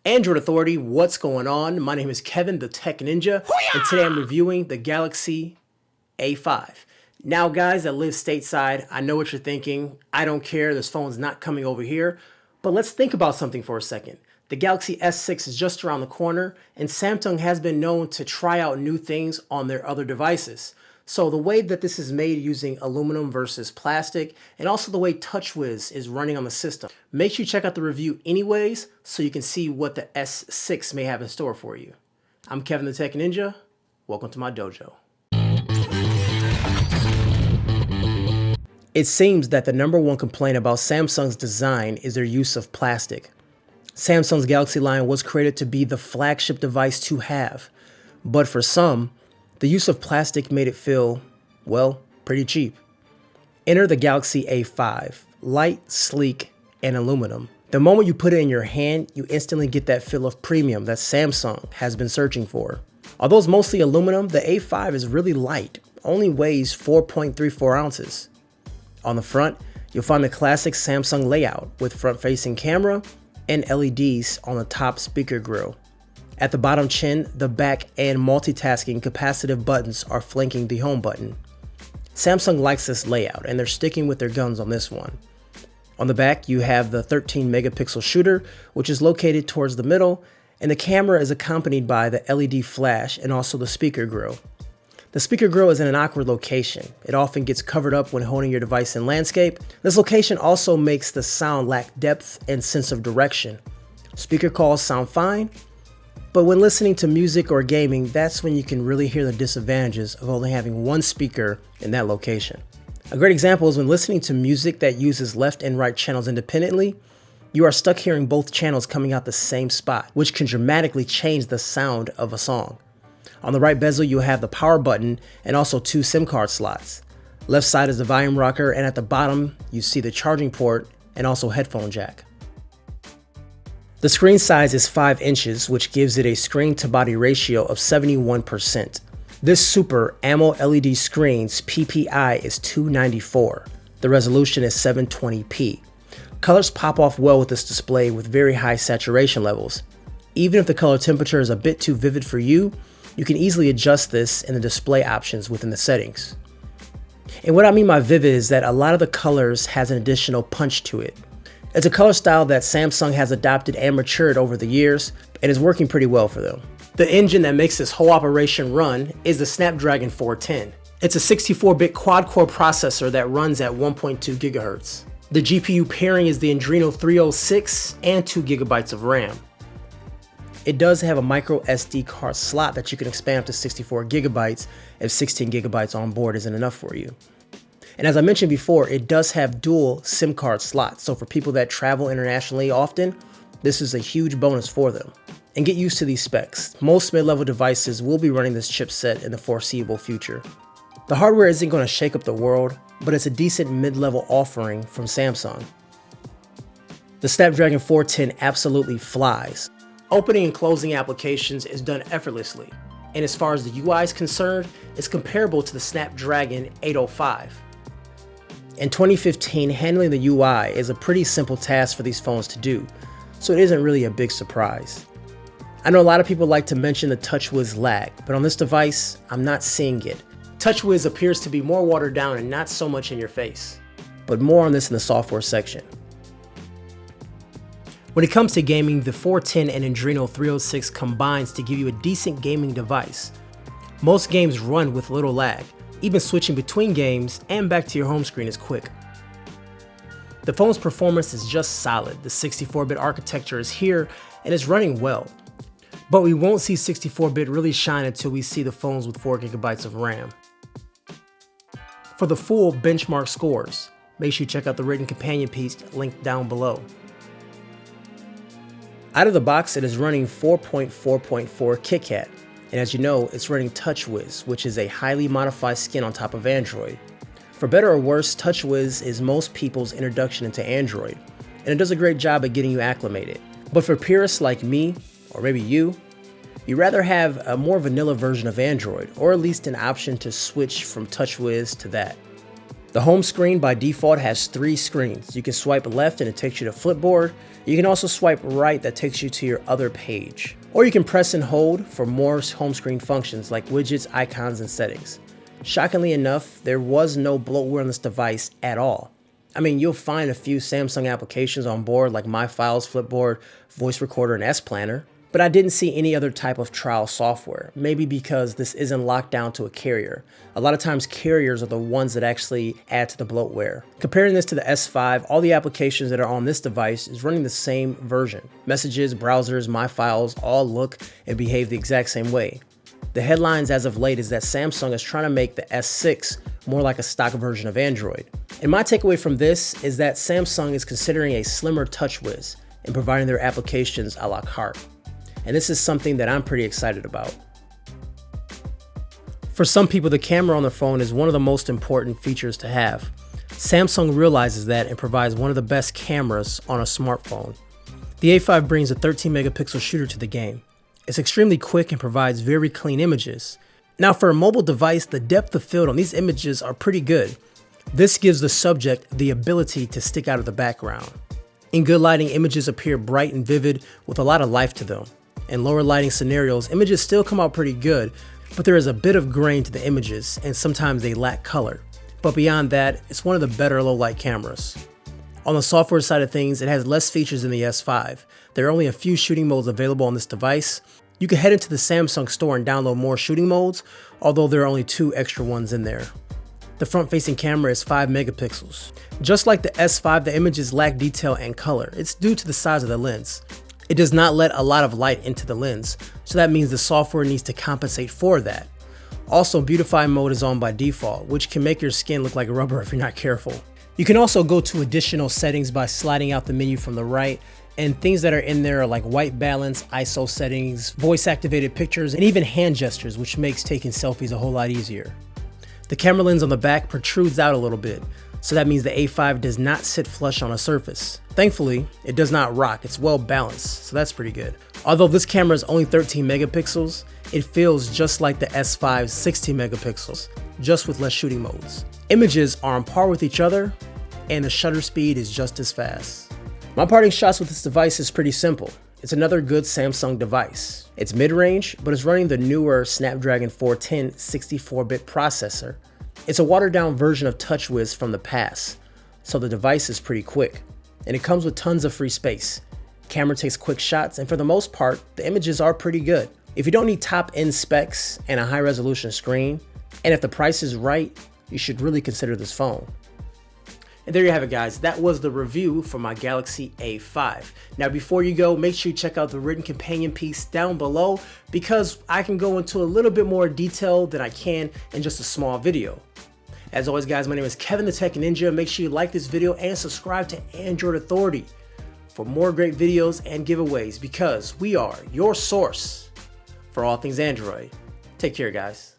Android Authority, what's going on? My name is Kevin, the Tech Ninja, and today I'm reviewing the Galaxy A5. Now guys that live stateside, I know what you're thinking. I don't care, this phone's not coming over here. But let's think about something for a second. The Galaxy S6 is just around the corner, and Samsung has been known to try out new things on their other devices. So the way that this is made using aluminum versus plastic, and also the way Touchwiz is running on the system. Make sure you check out the review anyways, so you can see what the S6 may have in store for you. I'm Kevin the Tech Ninja. Welcome to my dojo. It seems that the #1 complaint about Samsung's design is their use of plastic. Samsung's Galaxy line was created to be the flagship device to have, but for some, the use of plastic made it feel, well, pretty cheap. Enter the Galaxy A5, light, sleek, and aluminum. The moment you put it in your hand, you instantly get that feel of premium that Samsung has been searching for. Although it's mostly aluminum, the A5 is really light, only weighs 4.34 ounces. On the front, you'll find the classic Samsung layout with front-facing camera and LEDs on the top speaker grille. At the bottom chin, the back and multitasking capacitive buttons are flanking the home button. Samsung likes this layout and they're sticking with their guns on this one. On the back, you have the 13 megapixel shooter, which is located towards the middle, and the camera is accompanied by the LED flash and also the speaker grille. The speaker grille is in an awkward location. It often gets covered up when holding your device in landscape. This location also makes the sound lack depth and sense of direction. Speaker calls sound fine, but when listening to music or gaming, that's when you can really hear the disadvantages of only having one speaker in that location. A great example is when listening to music that uses left and right channels independently, you are stuck hearing both channels coming out the same spot, which can dramatically change the sound of a song. On the right bezel, you have the power button and also 2 SIM card slots. Left side is the volume rocker, and at the bottom, you see the charging port and also headphone jack. The screen size is 5 inches, which gives it a screen to body ratio of 71%. This Super AMOLED LED screen's PPI is 294. The resolution is 720p. Colors pop off well with this display with very high saturation levels. Even if the color temperature is a bit too vivid for you, you can easily adjust this in the display options within the settings. And what I mean by vivid is that a lot of the colors has an additional punch to it. It's a color style that Samsung has adopted and matured over the years, and is working pretty well for them. The engine that makes this whole operation run is the Snapdragon 410. It's a 64-bit quad-core processor that runs at 1.2 gigahertz. The GPU pairing is the Adreno 306 and 2 gigabytes of RAM. It does have a micro SD card slot that you can expand up to 64 gigabytes if 16 gigabytes on board isn't enough for you. And as I mentioned before, it does have dual SIM card slots, so for people that travel internationally often, this is a huge bonus for them. And get used to these specs. Most mid-level devices will be running this chipset in the foreseeable future. The hardware isn't going to shake up the world, but it's a decent mid-level offering from Samsung. The Snapdragon 410 absolutely flies. Opening and closing applications is done effortlessly, and as far as the UI is concerned, it's comparable to the Snapdragon 805. In 2015, handling the UI is a pretty simple task for these phones to do, so it isn't really a big surprise. I know a lot of people like to mention the Touchwiz Lag, but on this device, I'm not seeing it. Touchwiz appears to be more watered down and not so much in your face. But more on this in the software section. When it comes to gaming, the 410 and Adreno 306 combines to give you a decent gaming device. Most games run with little lag. Even switching between games and back to your home screen is quick. The phone's performance is just solid. The 64-bit architecture is here and is running well. But we won't see 64-bit really shine until we see the phones with 4 gigabytes of RAM. For the full benchmark scores, make sure you check out the written companion piece linked down below. Out of the box, it is running 4.4.4 KitKat. And as you know, it's running Touchwiz, which is a highly modified skin on top of Android. For better or worse, Touchwiz is most people's introduction into Android, and it does a great job at getting you acclimated. But for purists like me, or maybe you'd rather have a more vanilla version of Android, or at least an option to switch from Touchwiz to that. The home screen by default has 3 screens. You can swipe left and it takes you to Flipboard. You can also swipe right that takes you to your other page. Or you can press and hold for more home screen functions like widgets, icons, and settings. Shockingly enough, there was no bloatware on this device at all. I mean, you'll find a few Samsung applications on board like My Files, Flipboard, Voice Recorder, and S Planner, but I didn't see any other type of trial software, maybe because this isn't locked down to a carrier. A lot of times carriers are the ones that actually add to the bloatware. Comparing this to the S5, all the applications that are on this device is running the same version. Messages, browsers, My Files all look and behave the exact same way. The headlines as of late is that Samsung is trying to make the S6 more like a stock version of Android. And my takeaway from this is that Samsung is considering a slimmer Touchwiz and providing their applications a la carte. And this is something that I'm pretty excited about. For some people, the camera on the phone is one of the most important features to have. Samsung realizes that and provides one of the best cameras on a smartphone. The A5 brings a 13 megapixel shooter to the game. It's extremely quick and provides very clean images. Now for a mobile device, the depth of field on these images are pretty good. This gives the subject the ability to stick out of the background. In good lighting, images appear bright and vivid with a lot of life to them. In lower lighting scenarios, images still come out pretty good, but there is a bit of grain to the images and sometimes they lack color. But beyond that, it's one of the better low light cameras. On the software side of things, it has less features than the S5. There are only a few shooting modes available on this device. You can head into the Samsung store and download more shooting modes, although there are only 2 extra ones in there. The front-facing camera is 5 megapixels. Just like the S5, the images lack detail and color. It's due to the size of the lens. It does not let a lot of light into the lens, so that means the software needs to compensate for that. Also, beautify mode is on by default, which can make your skin look like rubber if you're not careful. You can also go to additional settings by sliding out the menu from the right, and things that are in there are like white balance, ISO settings, voice activated pictures, and even hand gestures, which makes taking selfies a whole lot easier. The camera lens on the back protrudes out a little bit, so that means the A5 does not sit flush on a surface. Thankfully, it does not rock, it's well balanced, so that's pretty good. Although this camera is only 13 megapixels, it feels just like the S5's 16 megapixels, just with less shooting modes. Images are on par with each other, and the shutter speed is just as fast. My parting shots with this device is pretty simple. It's another good Samsung device. It's mid-range, but it's running the newer Snapdragon 410 64-bit processor. It's a watered-down version of Touchwiz from the past, so the device is pretty quick. And it comes with tons of free space. Camera takes quick shots, and for the most part, the images are pretty good. If you don't need top-end specs and a high-resolution screen, and if the price is right, you should really consider this phone. And there you have it, guys. That was the review for my Galaxy A5. Now, before you go, make sure you check out the written companion piece down below because I can go into a little bit more detail than I can in just a small video. As always, guys, my name is Kevin the Tech Ninja. Make sure you like this video and subscribe to Android Authority for more great videos and giveaways because we are your source for all things Android. Take care, guys.